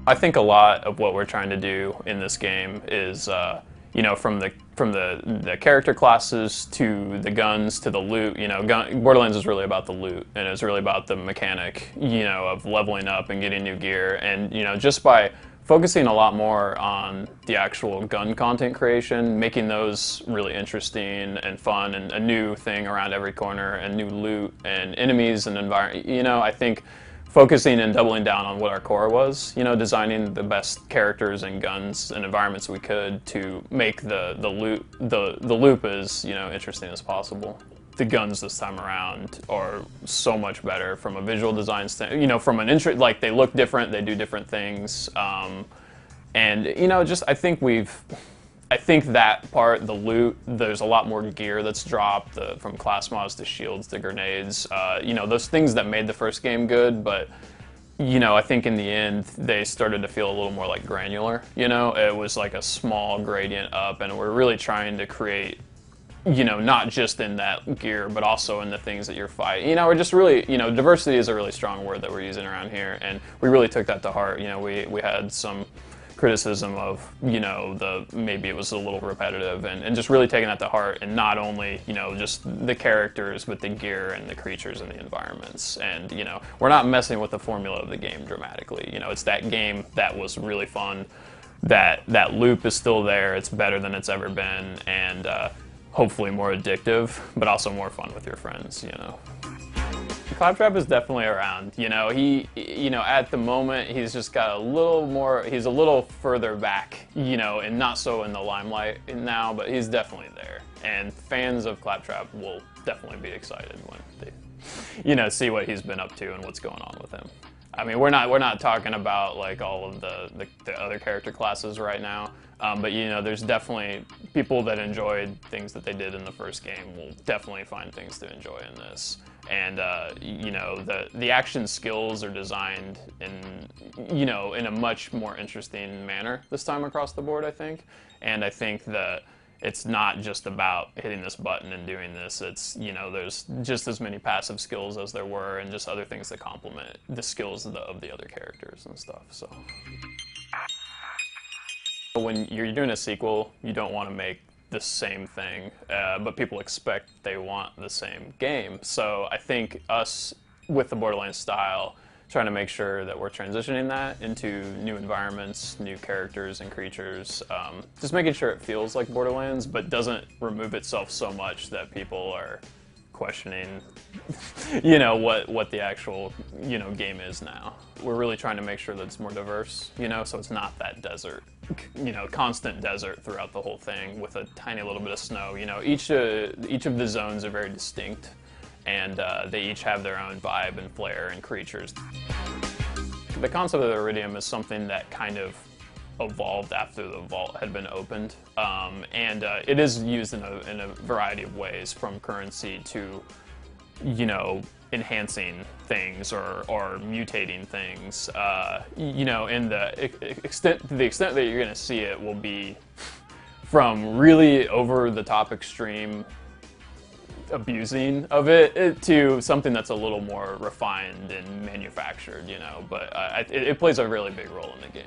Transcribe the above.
I think a lot of what we're trying to do in this game is, you know, from the character classes to the guns to the loot. You know, Borderlands is really about the loot, and it's really about the mechanic, you know, of leveling up and getting new gear. And you know, just by focusing a lot more on the actual gun content creation, making those really interesting and fun, and a new thing around every corner, and new loot and enemies and environment. You know, I think focusing and doubling down on what our core was, you know, designing the best characters and guns and environments we could to make the loop as, you know, interesting as possible. The guns this time around are so much better from a visual design standpoint, you know, from an interest, like they look different, they do different things, and you know, just I think that part, the loot, there's a lot more gear that's dropped, from class mods to shields to grenades. You know, those things that made the first game good, but you know, I think in the end they started to feel a little more like granular. You know, it was like a small gradient up, and we're really trying to create, you know, not just in that gear, but also in the things that you're fighting. You know, we're just really, you know, diversity is a really strong word that we're using around here, and we really took that to heart. You know, we had some criticism of, you know, maybe it was a little repetitive, and just really taking that to heart, and not only, you know, just the characters, but the gear and the creatures and the environments. And you know, we're not messing with the formula of the game dramatically. You know, it's that game that was really fun, that loop is still there, it's better than it's ever been, and hopefully more addictive, but also more fun with your friends, you know. Claptrap is definitely around. You know, you know, at the moment, he's just got a little more, he's a little further back, you know, and not so in the limelight now, but he's definitely there. And fans of Claptrap will definitely be excited when they, you know, see what he's been up to and what's going on with him. I mean, we're not talking about like all of the other character classes right now, but you know, there's definitely people that enjoyed things that they did in the first game will definitely find things to enjoy in this. And you know, the action skills are designed in, you know, in a much more interesting manner this time across the board, I think. And I think that it's not just about hitting this button and doing this. It's, you know, there's just as many passive skills as there were, and just other things that complement the skills of the other characters and stuff. So when you're doing a sequel, you don't want to make the same thing, but people expect they want the same game. So I think us, with the Borderlands style, trying to make sure that we're transitioning that into new environments, new characters and creatures, just making sure it feels like Borderlands, but doesn't remove itself so much that people are questioning, you know, what the actual, you know, game is now. We're really trying to make sure that it's more diverse, you know, so it's not that desert, you know, constant desert throughout the whole thing with a tiny little bit of snow. You know, each of the zones are very distinct, and they each have their own vibe and flair and creatures. The concept of the Iridium is something that kind of evolved after the vault had been opened, and it is used in a variety of ways, from currency to, you know, enhancing things or mutating things. You know, in the extent that you're going to see it will be from really over-the-top extreme abusing of it to something that's a little more refined and manufactured, you know. But it plays a really big role in the game.